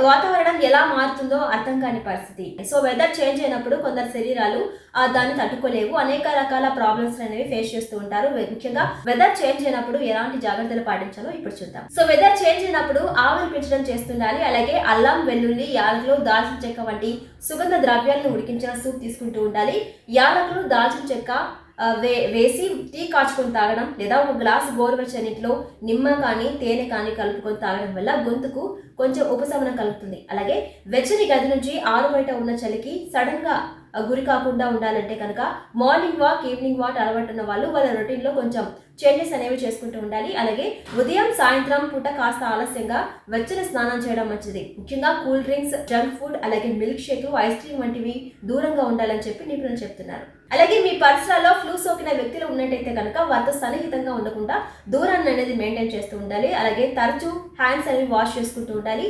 వాతావరణం ఎలా మారుతుందో అర్థం కాని పరిస్థితి. సో వెదర్ చేంజ్ అయినప్పుడు కొందరు శరీరాలు దాన్ని తట్టుకోలేవు. అనేక రకాల ప్రాబ్లమ్స్ అనేవి ఫేస్ చేస్తూ ఉంటారు. ముఖ్యంగా వెదర్ చేంజ్ అయినప్పుడు ఎలాంటి జాగ్రత్తలు పాటించాలో ఇప్పుడు చూద్దాం. సో వెదర్ చేంజ్ అయినప్పుడు ఆవిరి పీల్చడం చేస్తుండాలి. అలాగే అల్లం, వెల్లుల్లి, యాలకులు, దాల్చిన చెక్క వంటి సుగంధ ద్రవ్యాలను ఉడికించిన సూప్ తీసుకుంటూ ఉండాలి. యాలకులు, దాల్చిన చెక్క వేసి టీ కాచుకొని తాగడం లేదా ఒక గ్లాసు గోరువెచ్చని నీటిలో నిమ్మ కానీ తేనె కానీ కలుపుకొని తాగడం వల్ల గొంతుకు కొంచెం ఉపశమనం కలుగుతుంది. అలాగే వెచ్చని గది నుంచి ఆరు బయట ఉన్న చలికి సడన్ గా గురి కాకుండా ఉండాలంటే కనుక మార్నింగ్ వాక్, ఈవినింగ్ వాక్ అలవాటు ఉన్న వాళ్ళు వాళ్ళ రొటీన్లో కొంచెం చేంజెస్ అనేవి చేసుకుంటూ ఉండాలి. అలాగే ఉదయం, సాయంత్రం పూట కాస్త ఆలస్యంగా వెచ్చని స్నానం చేయడం మంచిది. ముఖ్యంగా కూల్ డ్రింక్స్, జంక్ ఫుడ్, అలాగే మిల్క్ షేక్, ఐస్ క్రీమ్ వంటివి దూరంగా ఉండాలని చెప్పి నిపుణులు చెప్తున్నారు. అలాగే మీ పరిసరాల్లో ఫ్లూ సోకిన వ్యక్తులు ఉన్నట్టయితే కనుక వారితో సన్నిహితంగా ఉండకుండా దూరాన్ని అనేది మెయింటైన్ చేస్తూ ఉండాలి. అలాగే తరచూ హ్యాండ్స్ అనేవి వాష్ చేసుకుంటూ ఉండాలి.